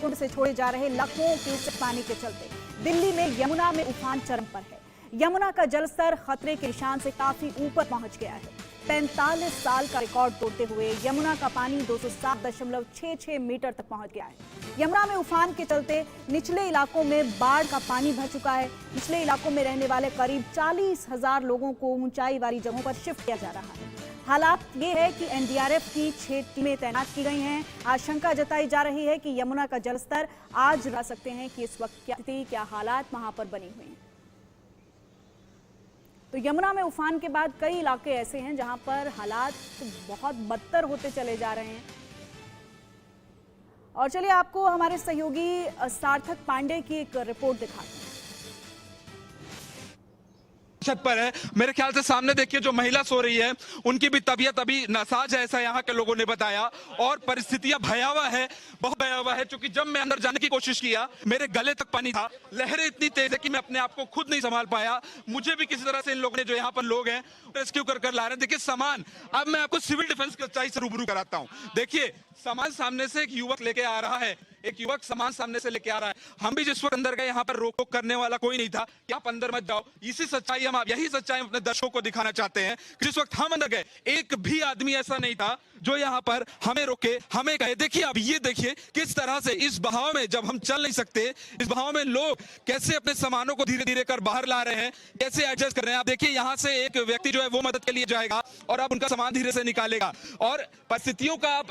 कुंड से छोड़े जा रहे लाखों क्यूसेक पानी के चलते दिल्ली में यमुना में उफान चरम पर है। यमुना का जलस्तर खतरे के निशान से काफी ऊपर पहुंच गया है। 45 साल का रिकॉर्ड तोड़ते हुए यमुना का पानी 207.66 मीटर तक पहुंच गया है। यमुना में उफान के चलते निचले इलाकों में बाढ़ का पानी भर चुका है। निचले इलाकों में रहने वाले करीब 40,000 लोगों को ऊंचाई वाली जगहों पर शिफ्ट किया जा रहा है। हालात ये है कि एनडीआरएफ की 6 टीमें तैनात की गई हैं। आशंका जताई जा रही है कि यमुना का जलस्तर आज ला सकते हैं कि इस वक्त क्या हालात वहां पर बनी हुई हैं। तो यमुना में उफान के बाद कई इलाके ऐसे हैं जहां पर हालात बहुत बदतर होते चले जा रहे हैं। और चलिए आपको हमारे सहयोगी सार्थक पांडे की एक रिपोर्ट दिखाते हैं। छत पर है, मेरे ख्याल से सामने देखिए जो महिला सो रही है उनकी भी तबीयत अभी नासाज है, ऐसा यहाँ के लोगों ने बताया। और परिस्थितियां भयावह है, बहुत भयावह है, क्योंकि जब मैं अंदर जाने की कोशिश किया मेरे गले तक पानी था। लहरें इतनी तेज है कि मैं अपने आप को खुद नहीं संभाल पाया। मुझे भी किसी तरह से इन लोगों ने जो यहाँ पर लोग हैं रेस्क्यू कर ला रहे हैं। देखिए सामान, अब मैं आपको सिविल डिफेंस की सच्चाई से रूबरू कराता हूँ। देखिए सामान सामने से एक युवक लेके आ रहा है, एक युवक सामान सामने से लेके आ रहा है। हम भी जिस वक्त अंदर गए यहाँ पर रोक टोक करने वाला कोई नहीं था कि आप अंदर मत जाओ। यही सच्चाई हम अपने दर्शकों को दिखाना चाहते हैं कि जिस वक्त हम अंदर गए एक भी आदमी ऐसा नहीं था जो यहाँ पर हमें रोके, हमें कहे। देखिए अब ये देखिए किस तरह से इस बहाव में, जब हम चल नहीं सकते, इस बहाव में लोग कैसे अपने सामानों को धीरे धीरे कर बाहर ला रहे हैं, कैसे एडजस्ट कर रहे हैं। आप देखिए यहाँ से एक व्यक्ति जो है वो मदद के लिए जाएगा और अब उनका सामान धीरे से निकालेगा। और परिस्थितियों का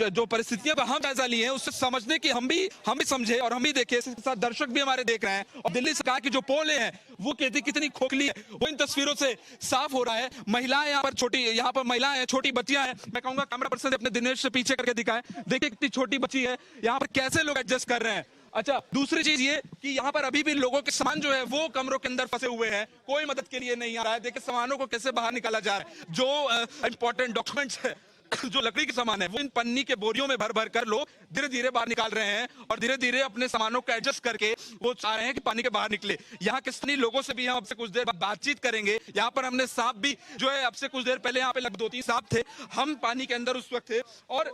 जो परिस्थितियों का हम जायजा लिए हैं उससे समझने की हम भी समझे और हम भी देखे, इसके साथ दर्शक भी हमारे देख रहे हैं। और दिल्ली सरकार की जो पोलें हैं वो कहती कितनी खोखली है वो इन तस्वीरों से साफ हो रहा है। महिलाएं यहाँ पर महिलाएं हैं, छोटी बच्चियां हैं। मैं कहूंगा कैमरा पर्सन अपने दिनेश से पीछे करके दिखाएं। देखिए कितनी छोटी बच्ची है, यहाँ पर कैसे लोग एडजस्ट कर रहे हैं। अच्छा, दूसरी चीज ये कि यहाँ पर अभी भी लोगों के सामान जो है वो कमरों के अंदर फंसे हुए हैं, कोई मदद के लिए नहीं आ रहा है। देखिए सामानों को कैसे बाहर निकाला जा रहा है। जो इंपॉर्टेंट डॉक्यूमेंट्स है, जो लकड़ी के सामान है वो इन पन्नी के बोरियों में भर भर कर लोग धीरे धीरे बाहर निकाल रहे हैं और धीरे धीरे अपने सामानों को एडजस्ट करके वो चाह रहे हैं कि पानी के बाहर निकले। यहाँ के स्थानीय लोगों से भी हम आपसे कुछ देर बाद बातचीत करेंगे। यहाँ पर हमने सांप भी जो है, अब से कुछ देर पहले यहाँ पे लगभग 2-3 सांप थे, हम पानी के अंदर उस वक्त थे। और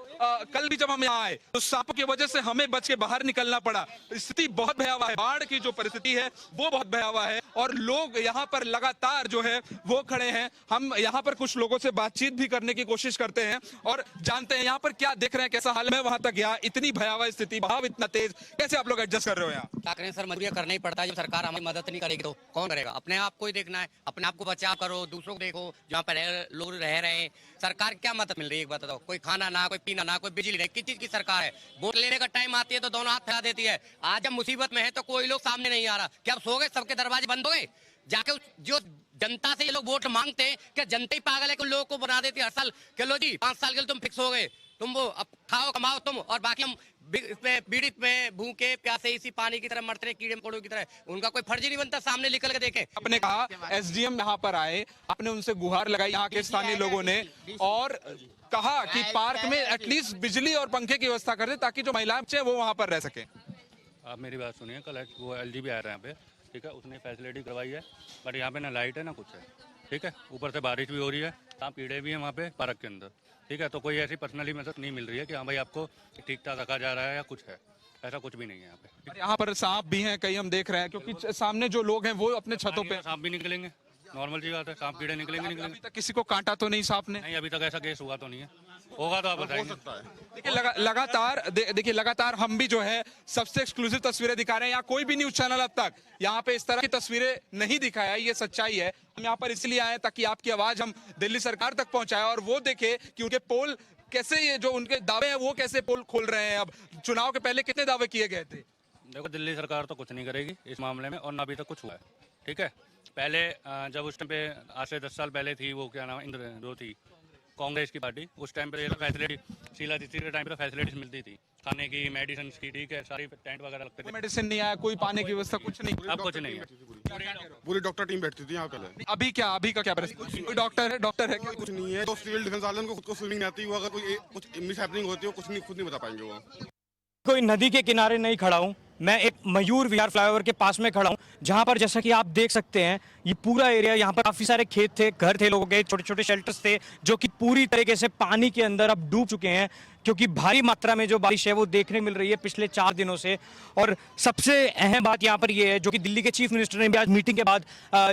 कल भी जब हम यहाँ आए तो सांपों की वजह से हमें बच के बाहर निकलना पड़ा। स्थिति बहुत भयावह है, बाढ़ की जो परिस्थिति है वो बहुत भयावह है और लोग यहाँ पर लगातार जो है वो खड़े हैं। हम यहाँ पर कुछ लोगों से बातचीत भी करने की कोशिश करते हैं और जानते हैं यहाँ पर क्या देख रहे हैं, कैसा हाल है। मैं वहां तक गया, इतनी भयावह स्थिति, बहाव इतना तेज, कैसे आप लोग एडजस्ट कर रहे हो यहाँ? क्या करें सर, मजबूरी करना ही पड़ता है। जब सरकार हमें मदद नहीं करेगी तो कौन करेगा? अपने आप को ही देखना है, अपने आप को बचाव करो, दूसरों को देखो जहाँ पर लोग रह रहे हैं। सरकार क्या मदद मिल रही है बताओ? कोई खाना ना, कोई पीना ना, कोई बिजली नहीं, किस चीज की सरकार है? वोट लेने का टाइम आती है तो दोनों हाथ फैला देती है। आज हम मुसीबत में है तो कोई लोग सामने नहीं आ रहा। क्या सो गए? सबके दरवाजे बंद हो गए? जाके जो जनता से ये लोग वोट मांगते हैं, क्या जनता ही पागल है कि लोगों को बना देती है हर साल कि लो जी 5 साल के लिए तुम फिक्स हो गए, तुम वो अब खाओ कमाओ तुम, और बाकी हम पीड़ित में भूखे प्यासे इसी पानी की तरह मरते रहे, कीड़े मकोड़ों की तरह। उनका कोई फर्ज नहीं बनता सामने निकल के देखें। आपने कहा एसडीएम यहाँ पर आए, आपने उनसे गुहार लगाई यहाँ के स्थानीय लोगों ने और कहा कि पार्क में एटलीस्ट बिजली और पंखे की व्यवस्था कर दे ताकि जो महिलाएं वो वहां पर रह सके। आप मेरी बात सुनिए, कल वो एलजीबी आ रहे हैं यहाँ पे, ठीक है, उसने फैसिलिटी करवाई है, बट यहाँ पे ना लाइट है ना कुछ है, ठीक है, ऊपर से बारिश भी हो रही है, यहाँ कीड़े भी हैं वहाँ पे पार्क के अंदर, ठीक है। तो कोई ऐसी पर्सनली मदद नहीं मिल रही है कि हाँ भाई आपको ठीक ठाक रखा जा रहा है या कुछ है, ऐसा कुछ भी नहीं है यहाँ पे। यहाँ पर सांप भी हैं, कई हम देख रहे हैं, क्योंकि सामने जो लोग हैं वो अपने छतों पे। सांप भी निकलेंगे, नॉर्मल सी बात है, सांप कीड़े निकलेंगे। अभी तक किसी को काटा तो नहीं सांप ने? नहीं, अभी तक ऐसा केस हुआ तो नहीं है, होगा तो आप बताएंगे। देखिए लगातार हम भी जो है सबसे एक्सक्लूसिव तस्वीरें दिखा रहे हैं। यहाँ कोई भी न्यूज चैनल अब तक यहाँ पे इस तरह की तस्वीरें नहीं दिखाया, ये सच्चाई है। हम यहाँ पर इसलिए आए ताकि आपकी आवाज हम दिल्ली सरकार तक पहुंचाएं और वो देखे कि उनके पोल कैसे, ये जो उनके दावे हैं वो कैसे पोल खोल रहे हैं। अब चुनाव के पहले कितने दावे किए गए थे? देखो, दिल्ली सरकार तो कुछ नहीं करेगी इस मामले में और ना अभी तक कुछ हुआ है, ठीक है। पहले जब उस टाइम पे आज से 10 साल पहले थी वो क्या नाम इंद्र थी कांग्रेस की पार्टी, उस टाइम पे ये फैसिलिटी शीला दीदी के टाइम पे फैसिलिटीज मिलती थी, खाने की, मेडिसिन की, ठीक है, सारी टेंट वगैरह लगते थे। मेडिसिन नहीं आया, कोई पानी की व्यवस्था कुछ नहीं, अब कुछ नहीं है। पूरी डॉक्टर टीम बैठती थी यहाँ पहले। अभी का क्या परिस्थिति? कोई डॉक्टर है क्या? कुछ नहीं है। तो सिविल डिफेंस वाले को खुद को स्विमिंग नहीं आती, वो अगर कोई कुछ मिस हैपनिंग होती है कुछ नहीं, खुद नहीं बता पाएंगे वो। कोई नदी के किनारे नहीं खड़ा हूँ, मैं एक मयूर विहार फ्लाईओवर के पास में खड़ा हूँ, जहाँ पर जैसा कि आप देख सकते हैं ये पूरा एरिया, यहाँ पर काफी सारे खेत थे, घर थे, लोगों के छोटे छोटे शेल्टर्स थे जो कि पूरी तरीके से पानी के अंदर अब डूब चुके हैं। क्योंकि भारी मात्रा में जो बारिश है वो देखने मिल रही है पिछले 4 दिनों से। और सबसे अहम बात यहाँ पर ये है, जो कि दिल्ली के चीफ मिनिस्टर ने भी आज मीटिंग के बाद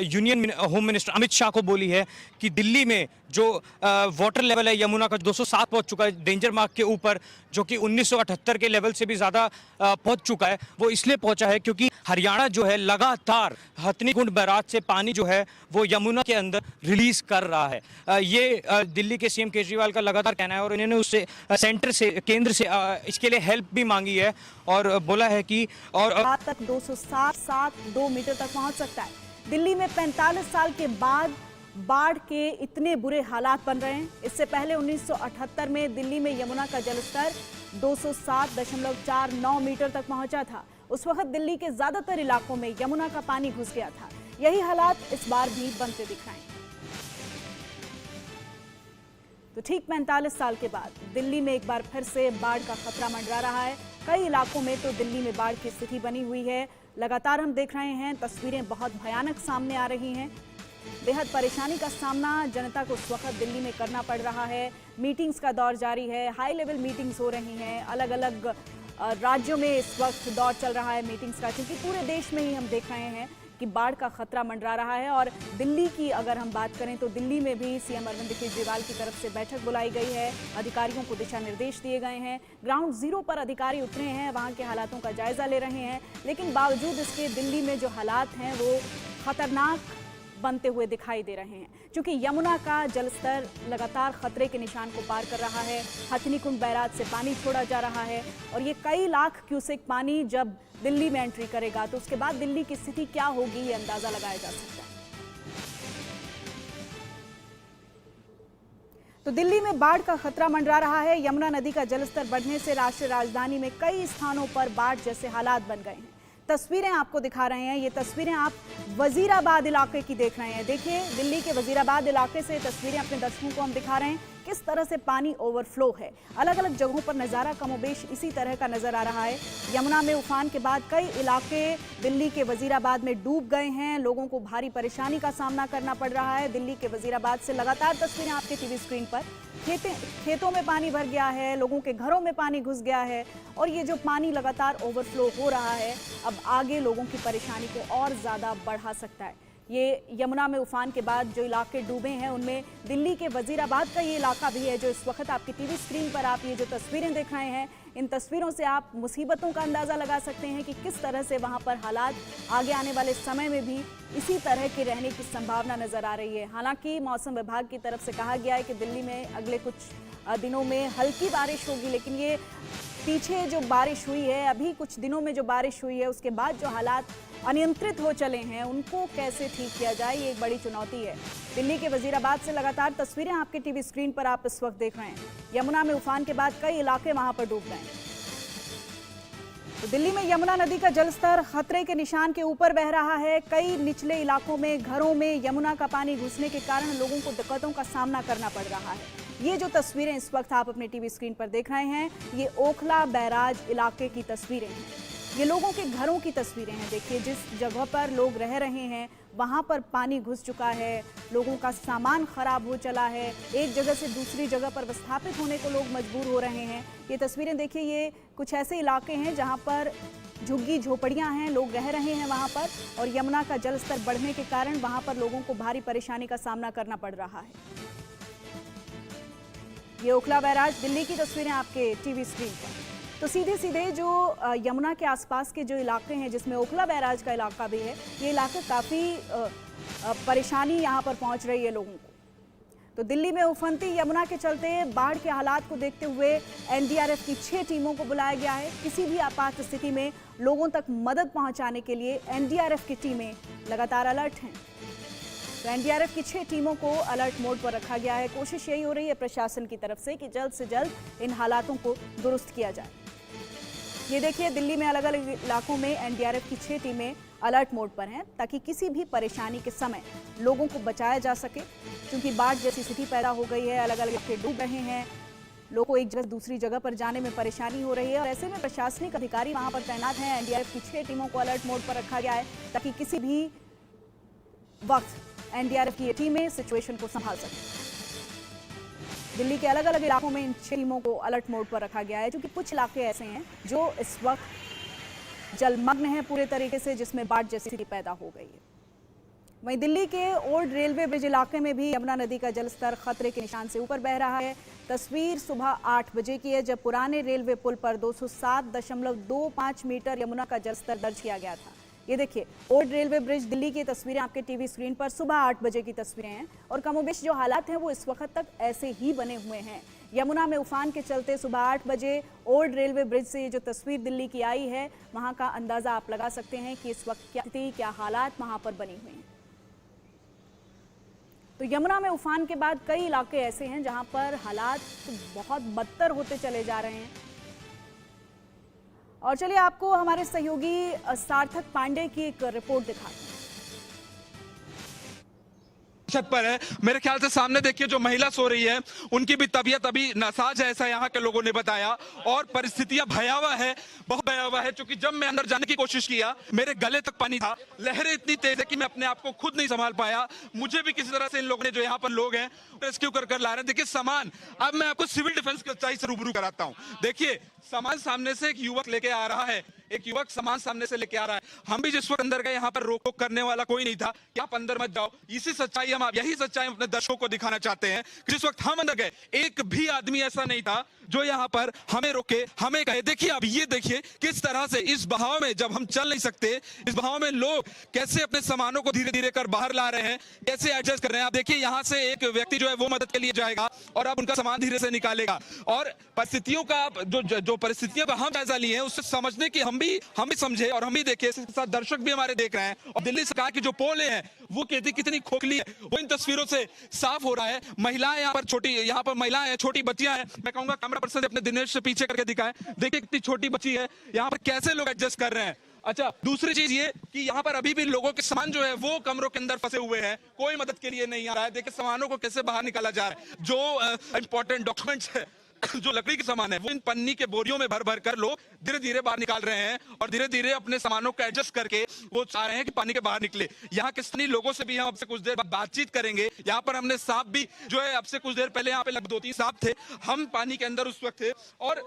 union home minister Amit Shah को बोली है कि दिल्ली में जो वाटर लेवल है यमुना का 207 पहुंच चुका है डेंजर मार्क के ऊपर, जो कि 1978 के लेवल से भी ज़्यादा पहुंच चुका है। वो इसलिए पहुंचा है क्योंकि हरियाणा जो है लगातार हथनीकुंड बैराज से पानी जो है वो यमुना के अंदर रिलीज कर रहा है। ये दिल्ली के सीएम केजरीवाल का लगातार कहना है और इन्होंने उससे सेंटर से, केंद्र से इसके लिए हेल्प भी मांगी है और बोला है कि और रात तक 207.2 मीटर तक पहुंच सकता है। दिल्ली में 45 साल के बाद बाढ़ के इतने बुरे हालात बन रहे हैं। इससे पहले 1978 में दिल्ली में यमुना का जलस्तर 207.49 मीटर तक पहुंचा था। उस वक्त दिल्ली के ज्यादातर इलाकों में यमुना का पानी घुस गया था। यही हालात इस बार भी बनते दिख रहे हैं। तो ठीक 45 साल के बाद दिल्ली में एक बार फिर से बाढ़ का खतरा मंडरा रहा है। कई इलाकों में तो दिल्ली में बाढ़ की स्थिति बनी हुई है। लगातार हम देख रहे हैं, तस्वीरें बहुत भयानक सामने आ रही हैं। बेहद परेशानी का सामना जनता को उस वक्त दिल्ली में करना पड़ रहा है। मीटिंग्स का दौर जारी है, हाई लेवल मीटिंग्स हो रही हैं। अलग अलग राज्यों में इस वक्त दौर चल रहा है मीटिंग्स का, क्योंकि पूरे देश में ही हम देख रहे हैं कि बाढ़ का खतरा मंडरा रहा है। और दिल्ली की अगर हम बात करें तो दिल्ली में भी सीएम अरविंद केजरीवाल की तरफ से बैठक बुलाई गई है। अधिकारियों को दिशा निर्देश दिए गए हैं। ग्राउंड जीरो पर अधिकारी उतरे हैं, वहां के हालातों का जायजा ले रहे हैं। लेकिन बावजूद इसके दिल्ली में जो हालात हैं वो खतरनाक बनते हुए दिखाई दे रहे हैं, क्योंकि यमुना का जलस्तर लगातार खतरे के निशान को पार कर रहा है। हथनीकुंड बैराज से पानी छोड़ा जा रहा है और ये कई लाख क्यूसेक पानी जब दिल्ली में एंट्री करेगा तो उसके बाद दिल्ली की स्थिति क्या होगी, ये अंदाजा लगाया जा सकता है। तो दिल्ली में बाढ़ का खतरा मंडरा रहा है। यमुना नदी का जलस्तर बढ़ने से राष्ट्रीय राजधानी में कई स्थानों पर बाढ़ जैसे हालात बन गए हैं। तस्वीरें आपको दिखा रहे हैं, ये तस्वीरें आप वजीराबाद इलाके की देख रहे हैं। देखिए, दिल्ली के वजीराबाद इलाके से तस्वीरें अपने दर्शकों को हम दिखा रहे हैं, किस तरह से पानी ओवरफ्लो है। अलग अलग जगहों पर नज़ारा कमोबेश इसी तरह का नजर आ रहा है। यमुना में उफान के बाद कई इलाके दिल्ली के वजीराबाद में डूब गए हैं। लोगों को भारी परेशानी का सामना करना पड़ रहा है। दिल्ली के वजीराबाद से लगातार तस्वीरें आपके टीवी स्क्रीन पर। खेतों में पानी भर गया है, लोगों के घरों में पानी घुस गया है और ये जो पानी लगातार ओवरफ्लो हो रहा है अब आगे लोगों की परेशानी को और ज़्यादा बढ़ा सकता है। ये यमुना में उफान के बाद जो इलाके डूबे हैं उनमें दिल्ली के वजीराबाद का ये इलाका भी है, जो इस वक्त आपकी टीवी स्क्रीन पर आप ये जो तस्वीरें देख रहे हैं, इन तस्वीरों से आप मुसीबतों का अंदाज़ा लगा सकते हैं कि किस तरह से वहाँ पर हालात आगे आने वाले समय में भी इसी तरह के रहने की संभावना नज़र आ रही है। हालांकि मौसम विभाग की तरफ से कहा गया है कि दिल्ली में अगले कुछ दिनों में हल्की बारिश होगी, लेकिन ये पीछे जो बारिश हुई है, अभी कुछ दिनों में जो बारिश हुई है, उसके बाद जो हालात अनियंत्रित हो चले हैं उनको कैसे ठीक किया जाए, ये एक बड़ी चुनौती है। दिल्ली के वजीराबाद से लगातार तस्वीरें आपके टीवी स्क्रीन पर आप इस वक्त देख रहे हैं। यमुना में उफान के बाद कई इलाके वहां पर डूब गए हैं। तो दिल्ली में यमुना नदी का जलस्तर खतरे के निशान के ऊपर बह रहा है। कई निचले इलाकों में, घरों में यमुना का पानी घुसने के कारण लोगों को दिक्कतों का सामना करना पड़ रहा है। ये जो तस्वीरें इस वक्त आप अपने टीवी स्क्रीन पर देख रहे हैं, ये ओखला बैराज इलाके की तस्वीरें हैं। ये लोगों के घरों की तस्वीरें हैं। देखिए, जिस जगह पर लोग रह रहे हैं वहाँ पर पानी घुस चुका है, लोगों का सामान खराब हो चला है, एक जगह से दूसरी जगह पर विस्थापित होने को लोग मजबूर हो रहे हैं। ये तस्वीरें देखिए, ये कुछ ऐसे इलाके हैं जहाँ पर झुग्गी झोपड़ियाँ हैं, लोग रह रहे हैं वहाँ पर, और यमुना का जलस्तर बढ़ने के कारण वहाँ पर लोगों को भारी परेशानी का सामना करना पड़ रहा है। ये ओखला बैराज दिल्ली की तस्वीरें आपके टीवी स्क्रीन पर। तो सीधे सीधे जो यमुना के आसपास के जो इलाके हैं, जिसमें ओखला बैराज का इलाका भी है, ये इलाके काफ़ी परेशानी यहाँ पर पहुँच रही है लोगों को। तो दिल्ली में उफनती यमुना के चलते बाढ़ के हालात को देखते हुए एनडीआरएफ की 6 टीमों को बुलाया गया है। किसी भी आपात स्थिति में लोगों तक मदद पहुँचाने के लिए एनडीआरएफ की टीमें लगातार अलर्ट हैं। तो एनडीआरएफ की 6 टीमों को अलर्ट मोड पर रखा गया है। कोशिश यही हो रही है प्रशासन की तरफ से कि जल्द से जल्द इन हालातों को दुरुस्त किया जाए। ये देखिए, दिल्ली में अलग अलग इलाकों में एनडीआरएफ की 6 टीमें अलर्ट मोड पर हैं, ताकि किसी भी परेशानी के समय लोगों को बचाया जा सके। क्योंकि बाढ़ जैसी स्थिति पैदा हो गई है, अलग अलग इलाके डूब रहे हैं, लोगों को एक जगह से दूसरी जगह पर जाने में परेशानी हो रही है, और ऐसे में प्रशासनिक अधिकारी वहां पर तैनात हैं। एनडीआरएफ की 6 टीमों को अलर्ट मोड पर रखा गया है, ताकि किसी भी वक्त एनडीआरएफ की ये टीमें सिचुएशन को संभाल सकें। दिल्ली के अलग अलग इलाकों में इन 6 टीमों को अलर्ट मोड पर रखा गया है, क्योंकि कुछ इलाके ऐसे हैं जो इस वक्त जलमग्न हैं पूरे तरीके से, जिसमें बाढ़ जैसी स्थिति पैदा हो गई है। वहीं दिल्ली के ओल्ड रेलवे ब्रिज इलाके में भी यमुना नदी का जलस्तर खतरे के निशान से ऊपर बह रहा है। तस्वीर सुबह 8 बजे की है, जब पुराने रेलवे पुल पर 207.25 मीटर यमुना का जलस्तर दर्ज किया गया था। ये देखिए, ओल्ड रेलवे ब्रिज दिल्ली की तस्वीरें आपके टीवी स्क्रीन पर सुबह 8 बजे की तस्वीरें हैं, और कमोबेश जो हालात हैं वो इस वक्त तक ऐसे ही बने हुए हैं। यमुना में उफान के चलते सुबह 8 बजे ओल्ड रेलवे ब्रिज से ये जो तस्वीर दिल्ली की आई है, वहां का अंदाजा आप लगा सकते हैं कि इस वक्त क्या स्थिति, क्या हालात वहां पर बनी हुई हैं। तो यमुना में उफान के बाद कई इलाके ऐसे हैं जहां पर हालात बहुत बदतर होते चले जा रहे हैं। और चलिए आपको हमारे सहयोगी सार्थक पांडे की एक रिपोर्ट दिखाते हैं। छत पर है, मेरे ख्याल से सामने देखिए जो महिला सो रही है उनकी भी तबीयत अभी नासाज है, ऐसा यहाँ के लोगों ने बताया। और परिस्थितियां भयावह है, बहुत भयावह है, क्योंकि जब मैं अंदर जाने की कोशिश किया मेरे गले तक पानी था। लहरें इतनी तेज है कि मैं अपने आप को खुद नहीं संभाल पाया। मुझे भी किसी तरह से इन लोगों ने, जो यहाँ पर लोग हैं, रेस्क्यू कर ला रहे हैं। देखिए सामान, अब मैं आपको सिविल डिफेंस की सच्चाई से रूबरू कराता हूँ। देखिए सामान सामने से एक युवक लेके आ रहा है, एक युवक सामान सामने से लेके आ रहा है। हम भी जिस वक्त अंदर गए, यहाँ पर रोक टोक करने वाला कोई नहीं था कि आप अंदर मत जाओ। यही सच्चाई हम अपने दर्शकों को दिखाना चाहते हैं। जिस वक्त हम अंदर गए, एक भी आदमी ऐसा नहीं था जो यहाँ पर हमें रोके, हमें कहे। देखिए अब ये देखिए किस तरह से इस बहाव में, जब हम चल नहीं सकते, इस बहाव में लोग कैसे अपने सामानों को धीरे धीरे कर बाहर ला रहे हैं, कैसे एडजस्ट कर रहे हैं। आप देखिए यहाँ से एक व्यक्ति जो है वो मदद के लिए जाएगा और अब उनका सामान धीरे से निकालेगा। और परिस्थितियों का जो परिस्थितियों का हम जायजा लिए हैं, उससे समझने की हम भी समझे और हम भी देखे, इसके साथ दर्शक भी हमारे देख रहे हैं। और दिल्ली सरकार की जो पोलें हैं वो कितनी खोखली है, वो इन तस्वीरों से साफ हो रहा है। महिलाएं यहाँ पर महिलाएं हैं, छोटी बच्चियां हैं। मैं कहूंगा कैमरा पर्सन अपने दिनेश से पीछे करके दिखाएं। देखिए कितनी छोटी बच्ची है, यहाँ पर कैसे लोग एडजस्ट कर रहे हैं। अच्छा, दूसरी चीज ये कि यहाँ पर अभी भी लोगों के सामान जो है वो कमरों के अंदर फंसे हुए हैं, कोई मदद के लिए नहीं आ रहा है। देखिए सामानों को कैसे बाहर निकाला जा रहा है। जो इंपॉर्टेंट डॉक्यूमेंट्स है, जो लकड़ी के सामान है, वो इन पन्नी के बोरियों में भर भर कर लोग धीरे धीरे बाहर निकाल रहे हैं और धीरे धीरे अपने सामानों को एडजस्ट करके वो चाह रहे हैं कि पानी के बाहर निकले। यहाँ के स्थानीय लोगों से भी हम आपसे कुछ देर बाद बातचीत करेंगे। यहाँ पर हमने सांप भी जो है, आपसे कुछ देर पहले यहाँ पे लगभग 2-3 सांप थे। हम पानी के अंदर उस वक्त थे और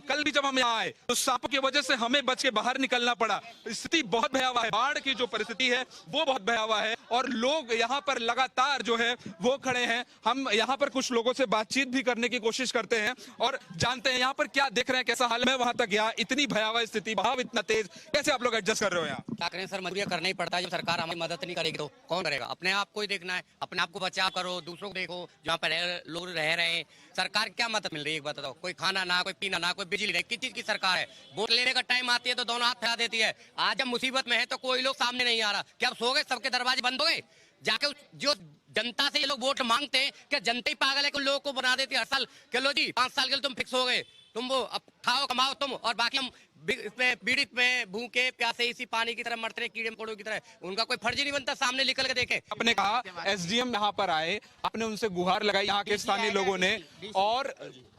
कल भी जब हम यहाँ आए तो सांपों की वजह से हमें बच के बाहर निकलना पड़ा। स्थिति बहुत भयावह है, बाढ़ की जो परिस्थिति है वो बहुत भयावह है और लोग यहाँ पर लगातार जो है वो खड़े हैं। हम यहाँ पर कुछ लोगों से बातचीत भी करने की कोशिश करते हैं और जानते हैं यहाँ पर क्या देख रहे हैं, कैसा हाल है। वहां तक गया, इतनी भयावह स्थिति, बहाव इतना तेज, कैसे आप लोग एडजस्ट कर रहे हो यहाँ? क्या करें सर, मजबूरी करना ही पड़ता है। जब सरकार हमारी मदद नहीं करेगी तो कौन करेगा? अपने आप को ही देखना है, अपने आप को बचाव करो, दूसरों को देखो जहाँ पर लोग रह रहे हैं। सरकार क्या मदद मिल रही है एक बात बताओ? कोई खाना ना, कोई पीना ना, कोई बिजली नहीं। किस चीज की सरकार है? वोट लेने का टाइम आती है तो दोनों हाथ फैला देती है। आज जब मुसीबत में है तो कोई लोग सामने नहीं आ रहा। क्या अब सो गए, सबके दरवाजे बंद हो गए? जाके जो जनता से ये लोग वोट मांगते हैं, क्या जनता ही पागल है कि लोगों को बना देती है हर साल? चलो जी 5 साल के लिए तुम फिक्स हो गए, तुम वो अब खाओ कमाओ तुम, और बाकी हम इसमें पीड़ित में भूखे प्यासे इसी पानी की तरह मरते रहे, कीड़े मकोड़ों की तरह। उनका कोई फर्ज ही नहीं बनता सामने निकल के देखे। आपने कहा एसडीएम यहाँ पर आए, आपने उनसे गुहार लगाई यहाँ के स्थानीय लोगों ने और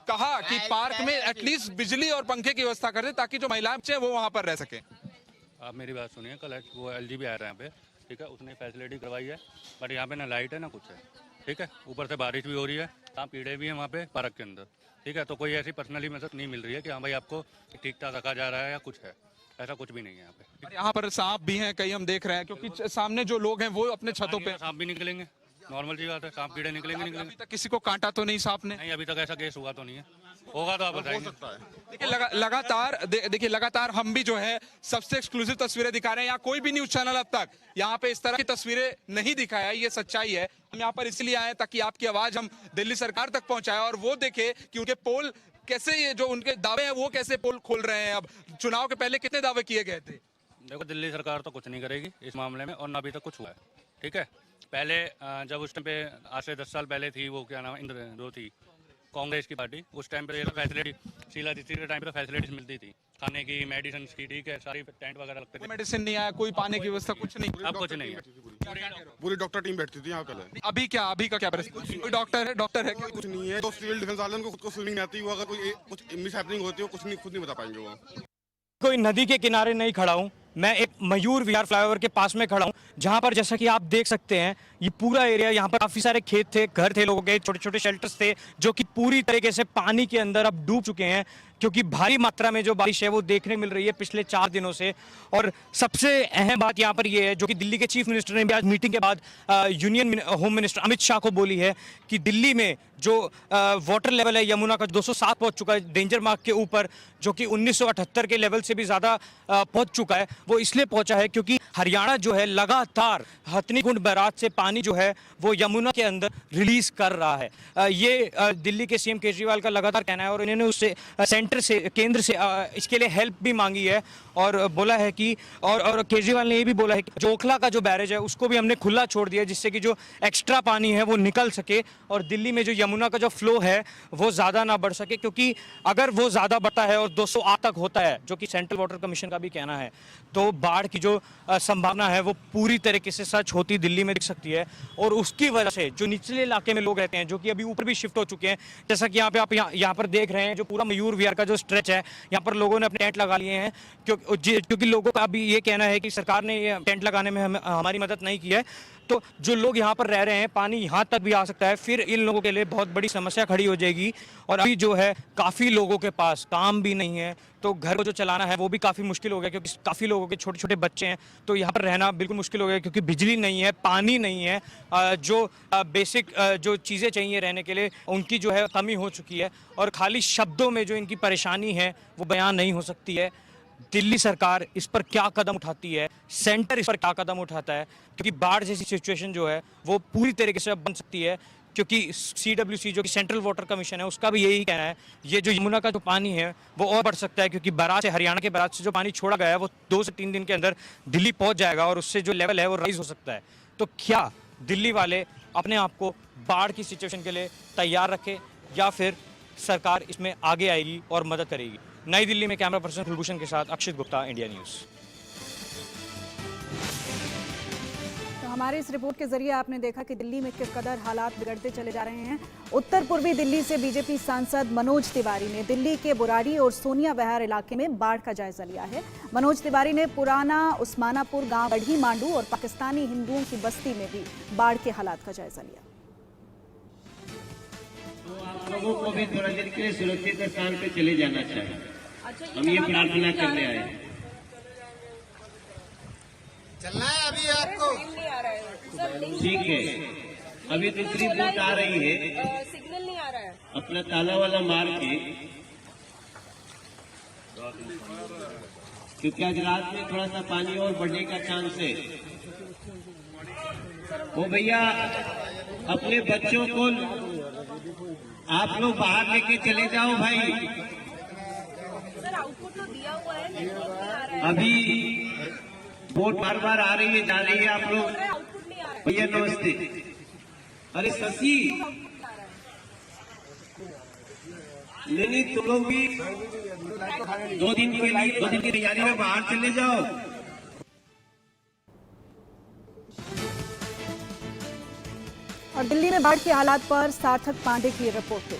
कहा कि पार्क में एटलीस्ट बिजली और पंखे की व्यवस्था कर दे ताकि जो महिलाएं बच्चे वो वहां पर रह सके। आप मेरी बात सुनिए, कल वो LGB आ रहे हैं यहाँ पे, ठीक है, उसने फैसिलिटी करवाई है, बट यहाँ पे ना लाइट है ना कुछ है, ठीक है। ऊपर से बारिश भी हो रही है, यहाँ कीड़े भी हैं वहाँ पे पार्क के अंदर, ठीक है। तो कोई ऐसी पर्सनली मदद नहीं मिल रही है कि हाँ भाई आपको ठीक ठाक रखा जा रहा है या कुछ है, ऐसा कुछ भी नहीं है यहाँ पे। और यहाँ पर सांप भी हैं, कई हम देख रहे हैं, क्योंकि सामने जो लोग हैं वो अपने छतों पे। सांप भी निकलेंगे, नॉर्मल सी बात है, सांप कीड़े निकलेंगे। अभी तक किसी को काटा तो नहीं सांप ने? नहीं, अभी तक ऐसा केस हुआ तो नहीं है, होगा तो आप बताएंगे। देखिए लगातार हम भी जो है सबसे एक्सक्लूसिव तस्वीरें दिखा रहे हैं। यहाँ कोई भी न्यूज चैनल अब तक यहाँ पे इस तरह की तस्वीरें नहीं दिखाया, ये सच्चाई है। हम यहाँ पर इसलिए आए ताकि आपकी आवाज हम दिल्ली सरकार तक पहुंचाए और वो देखे कि उनके पोल कैसे, ये जो उनके दावे हैं वो कैसे पोल खोल रहे हैं। अब चुनाव के पहले कितने दावे किए गए थे? देखो, दिल्ली सरकार तो कुछ नहीं करेगी इस मामले में और ना अभी तक कुछ हुआ है, ठीक है। पहले जब उस टाइम पे आज से 10 साल पहले थी वो क्या नाम जो थी कांग्रेस की पार्टी, उस टाइम पे फैसिलिटी शीला दीदी के टाइम पे फैसिलिटीज मिलती थी, खाने की, मेडिसिन की, ठीक है, सारी टेंट वगैरह लगते थे। मेडिसिन नहीं आया, कोई पानी की व्यवस्था कुछ नहीं, अब कुछ नहीं है। पूरी डॉक्टर टीम बैठती थी यहाँ पहले। अभी का क्या परिस्थिति? कोई डॉक्टर है क्या? कुछ नहीं है, तो सिविल डिफेंस वाले उनको खुद को स्विमिंग नहीं आती, वो अगर कोई कुछ मिस हैपनिंग होती है कुछ नहीं, खुद नहीं बता पाएंगे वो। कोई नदी के किनारे नहीं खड़ा हूँ, मैं एक मयूर विहार फ्लाईओवर के पास में खड़ा हूँ, जहाँ पर जैसा कि आप देख सकते हैं ये पूरा एरिया, यहाँ पर काफी सारे खेत थे, घर थे लोगों के, छोटे छोटे शेल्टर्स थे जो कि पूरी तरीके से पानी के अंदर अब डूब चुके हैं, क्योंकि भारी मात्रा में जो बारिश है वो देखने मिल रही है पिछले 4 दिनों से। और सबसे अहम बात यहाँ पर ये है, जो कि दिल्ली के चीफ मिनिस्टर ने भी आज मीटिंग के बाद union home minister Amit Shah को बोली है कि दिल्ली में जो वाटर लेवल है यमुना का 207 पहुंच चुका है डेंजर मार्क के ऊपर, जो कि 1978 के लेवल से भी ज़्यादा पहुंच चुका है। वो इसलिए पहुंचा है क्योंकि हरियाणा जो है लगातार हथनीकुंड बैराज से पानी जो है वो यमुना के अंदर रिलीज कर रहा है। ये दिल्ली के सीएम केजरीवाल का लगातार कहना है और इन्होंने उससे केंद्र से इसके लिए हेल्प भी मांगी है और बोला है कि और केजरीवाल ने ये भी बोला है कि जोखला का जो बैरेज है उसको भी हमने खुला छोड़ दिया, जिससे कि जो एक्स्ट्रा पानी है वो निकल सके और दिल्ली में जो यमुना का जो फ्लो है वो ज़्यादा ना बढ़ सके, क्योंकि अगर वो ज़्यादा बढ़ता है और 208 तक होता है, जो कि सेंट्रल वाटर कमीशन का भी कहना है, तो बाढ़ की जो संभावना है वो पूरी तरीके से सच होती दिल्ली में दिख सकती है। और उसकी वजह से जो निचले इलाके में लोग रहते हैं, जो कि अभी ऊपर भी शिफ्ट हो चुके हैं, जैसा कि यहाँ पे आप यहाँ पर देख रहे हैं, जो पूरा मयूर विहार का जो स्ट्रेच है, यहाँ पर लोगों ने अपने टेंट लगा लिए हैं, क्योंकि लोगों का अभी ये कहना है कि सरकार ने ये टेंट लगाने में हमारी मदद नहीं की है। तो जो लोग यहाँ पर रह रहे हैं, पानी यहाँ तक भी आ सकता है, फिर इन लोगों के लिए बहुत बड़ी समस्या खड़ी हो जाएगी। और अभी जो है काफ़ी लोगों के पास काम भी नहीं है, तो घर को जो चलाना है वो भी काफ़ी मुश्किल हो गया, क्योंकि काफ़ी लोगों के छोटे छोटे बच्चे हैं, तो यहाँ पर रहना बिल्कुल मुश्किल हो गया, क्योंकि बिजली नहीं है, पानी नहीं है, जो बेसिक जो चीज़ें चाहिए रहने के लिए उनकी जो है कमी हो चुकी है। और खाली शब्दों में जो इनकी परेशानी है वो बयान नहीं हो सकती है। दिल्ली सरकार इस पर क्या कदम उठाती है, सेंटर इस पर क्या कदम उठाता है, क्योंकि बाढ़ जैसी सिचुएशन जो है वो पूरी तरीके से बन सकती है। क्योंकि CWC जो कि सेंट्रल वाटर कमीशन है उसका भी यही कहना है, ये जो यमुना का जो पानी है वो और बढ़ सकता है, क्योंकि बैराज से, हरियाणा के बैराज से जो पानी छोड़ा गया है वो 2 से 3 दिन के अंदर दिल्ली पहुंच जाएगा और उससे जो लेवल है वो राइज हो सकता है। तो क्या दिल्ली वाले अपने आप को बाढ़ की सिचुएशन के लिए तैयार रखें या फिर सरकार इसमें आगे आएगी और मदद करेगी? नई दिल्ली में कैमरा पर्सन कुलभूषण के साथ अक्षित गुप्ता, इंडिया न्यूज़। तो हमारे इस रिपोर्ट के जरिए आपने देखा कि दिल्ली में किस कदर हालात बिगड़ते चले जा रहे हैं। उत्तर पूर्वी दिल्ली से बीजेपी सांसद मनोज तिवारी ने दिल्ली के बुराड़ी और सोनिया विहार इलाके में बाढ़ का जायजा लिया है। मनोज तिवारी ने पुराना उस्मानापुर गांव बढ़ी मांडू और पाकिस्तानी हिंदुओं की बस्ती में भी बाढ़ के हालात का जायजा लिया। तो आप लोगों को भी थोड़ा देर के लिए सुरक्षित स्थान पे चले जाना चाहिए। हम ये प्रार्थना करने आए हैं। चलना है अभी आपको? ठीक है, अभी दूसरी बोट आ रही है, सिग्नल नहीं आ रहा है। अपना ताला वाला मार के, क्योंकि आज रात में थोड़ा सा पानी और बढ़ने का चांस है। ओ भैया, अपने बच्चों को आप लोग बाहर लेके चले जाओ भाई। सर आउटपुट तो दिया हुआ है, नेटवर्क नहीं आ रहा है। अभी बोट बार बार आ रही है, जा रही है, आप लोग आउटपुट नहीं आ रहा है। भैया नमस्ते। अरे शशि, नहीं तुम लोग भी 2 दिन के लिए 2 दिन की तैयारी में बाहर चले जाओ। और दिल्ली में बाढ़ के हालात पर सार्थक पांडे की रिपोर्ट।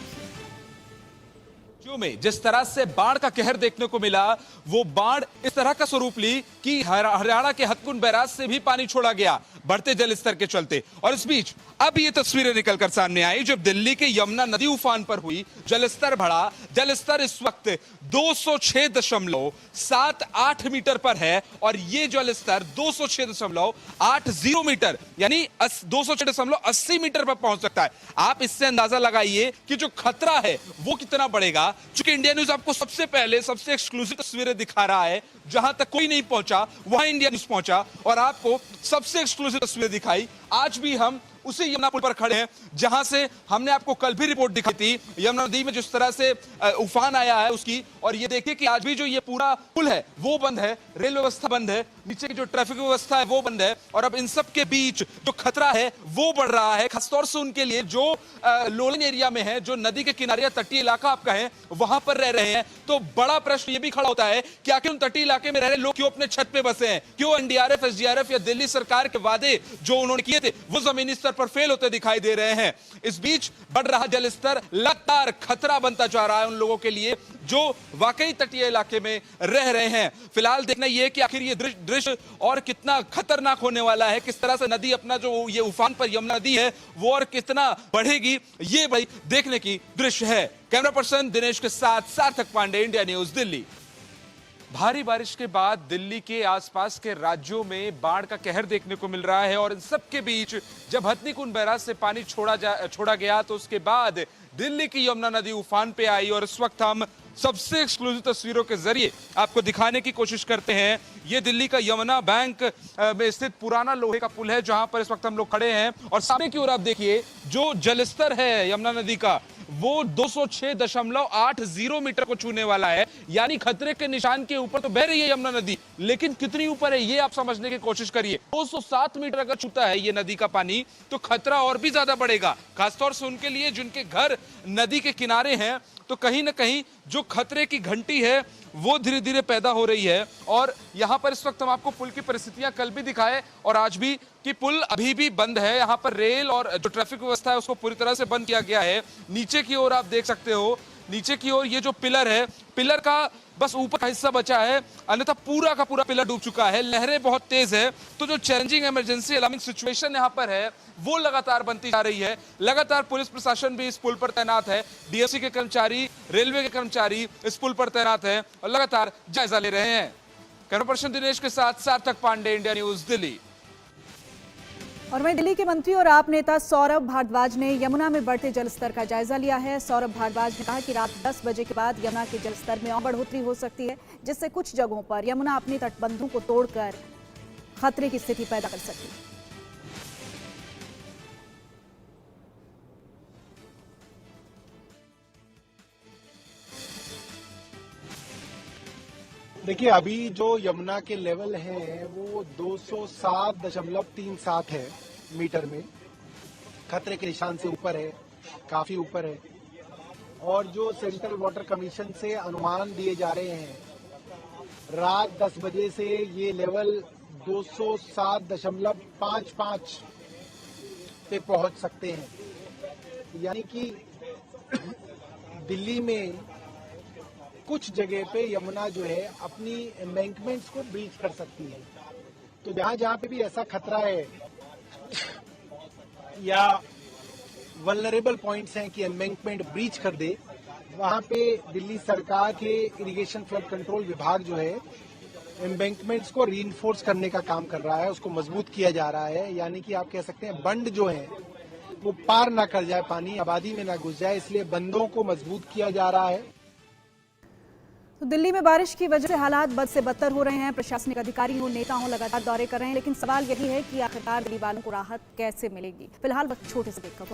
में जिस तरह से बाढ़ का कहर देखने को मिला, वो बाढ़ इस तरह का स्वरूप ली कि हरियाणा के हथकुंड बैराज से भी पानी छोड़ा गया बढ़ते जल स्तर के चलते। और इस बीच अब ये तस्वीरें निकलकर सामने आई जब दिल्ली के यमुना नदी उफान पर हुई, जलस्तर बढ़ा। जलस्तर इस वक्त 206.78 मीटर पर है और ये जलस्तर 206.80 मीटर यानी 206.80 मीटर पर पहुंच सकता है। आप इससे अंदाजा लगाइए कि जो खतरा है वो कितना बढ़ेगा। चूंकि इंडिया न्यूज आपको सबसे पहले सबसे एक्सक्लूसिव तस्वीरें दिखा रहा है, जहां तक कोई नहीं पहुंचा वहां इंडिया न्यूज पहुंचा और आपको सबसे एक्सक्लूसिव तस्वीरें दिखाई। आज भी हम उसी यमुना पुल पर खड़े हैं जहां से हमने आपको कल भी रिपोर्ट दिखाई थी, यमुना नदी में जिस तरह से उफान आया है उसकी। और ये देखिए कि आज भी जो ये पूरा पुल है वो बंद है, रेल व्यवस्था बंद है, नीचे की जो ट्रैफिक व्यवस्था है वो बंद है। और अब इन सब के बीच जो खतरा है वो बढ़ रहा है, खासतौर से उनके लिए जो लोलन एरिया में है, जो नदी के किनारे तटीय इलाका आप कहें वहां पर रह रहे हैं। तो बड़ा प्रश्न ये भी खड़ा होता है कि आखिर उन तटीय इलाके में रह रहे लोग क्यों अपने छत पे बसे हैं? क्यों NDRF, SDRF या दिल्ली सरकार के वादे जो उन्होंने किए थे वो जमीनी स्तर पर फेल होते दिखाई दे रहे हैं। इस बीच बढ़ रहा जल स्तर लगातार खतरा बनता जा रहा है उन लोगों के लिए जो वाकई तटीय इलाके में रह रहे हैं। फिलहाल देखना यह कि आखिर ये दृश्य और कितना खतरनाक होने वाला है, किस तरह से नदी अपना जो ये उफान पर यमुना नदी है वो और कितना बढ़ेगी, ये भाई देखने की दृश्य है। कैमरा पर्सन दिनेश के साथ सार्थक पांडे, इंडिया न्यूज, दिल्ली। भारी बारिश के बाद दिल्ली के आसपास के राज्यों में बाढ़ का कहर देखने को मिल रहा है और इन सब के बीच जब हथनीकुंड बैराज से पानी छोड़ा गया तो उसके बाद दिल्ली की यमुना नदी उफान पे आई और इस वक्त हम सबसे एक्सक्लूसिव तस्वीरों के जरिए आपको दिखाने की कोशिश करते हैं। ये दिल्ली का यमुना बैंक में स्थित पुराना लोहे का पुल है जहां पर इस वक्त हम लोग खड़े हैं और सामने की ओर आप देखिए जो जलस्तर है यमुना नदी का वो 206.80 मीटर को छूने वाला है, यानी खतरे के निशान के ऊपर तो बह रही है यमुना नदी, लेकिन कितनी ऊपर है ये आप समझने की कोशिश करिए। 207 मीटर अगर छूता है ये नदी का पानी तो खतरा और भी ज्यादा बढ़ेगा, खासतौर से उनके लिए जिनके घर नदी के किनारे हैं। तो कहीं ना कहीं जो खतरे की घंटी है वो धीरे धीरे पैदा हो रही है। और यहां पर इस वक्त हम आपको पुल की परिस्थितियां कल भी दिखाए और आज भी कि पुल अभी भी बंद है। यहां पर रेल और जो ट्रैफिक व्यवस्था है उसको पूरी तरह से बंद किया गया है। नीचे की ओर आप देख सकते हो, नीचे की ओर ये जो पिलर है, पिलर का बस ऊपर का हिस्सा बचा है, अन्यथा पूरा का पूरा पिलर डूब चुका है। लहरें बहुत तेज है, तो जो चैलेंजिंग इमरजेंसी अलार्मिंग सिचुएशन यहाँ पर है वो लगातार बनती जा रही है। लगातार पुलिस प्रशासन भी इस पुल पर तैनात है, डीएफसी के कर्मचारी, रेलवे के कर्मचारी इस पुल पर तैनात है और लगातार जायजा ले रहे हैं। कैमरा पर्सन दिनेश के साथ सार्थक पांडे, इंडिया न्यूज, दिल्ली। और वहीं दिल्ली के मंत्री और आप नेता सौरभ भारद्वाज ने यमुना में बढ़ते जलस्तर का जायजा लिया है। सौरभ भारद्वाज ने कहा कि रात 10 बजे के बाद यमुना के जलस्तर में और बढ़ोतरी हो सकती है, जिससे कुछ जगहों पर यमुना अपनी तटबंधों को तोड़कर खतरे की स्थिति पैदा कर सकती है। देखिए, अभी जो यमुना के लेवल है वो 207.37 है मीटर में, खतरे के निशान से ऊपर है, काफी ऊपर है। और जो सेंट्रल वाटर कमीशन से अनुमान दिए जा रहे हैं, रात 10 बजे से ये लेवल 207.55 पे पहुंच सकते हैं, यानी कि दिल्ली में कुछ जगह पे यमुना जो है अपनी एम्बैंकमेंट्स को ब्रीच कर सकती है। तो जहां जहां पे भी ऐसा खतरा है या वल्नरेबल पॉइंट्स हैं कि एम्बैंकमेंट ब्रीच कर दे, वहां पे दिल्ली सरकार के इरिगेशन फ्लड कंट्रोल विभाग जो है एम्बैंकमेंट्स को रीइंफोर्स करने का काम कर रहा है, उसको मजबूत किया जा रहा है। यानी कि आप कह सकते हैं बंद जो है वो पार ना कर जाए, पानी आबादी में ना घुस जाए, इसलिए बंदों को मजबूत किया जा रहा है। तो दिल्ली में बारिश की वजह से हालात बद से बदतर हो रहे हैं। प्रशासनिक अधिकारी हो, नेता हो, लगातार दौरे कर रहे हैं, लेकिन सवाल यही है कि आखिरकार दिल्ली वालों को राहत कैसे मिलेगी। फिलहाल वक्त छोटे से ब्रेक का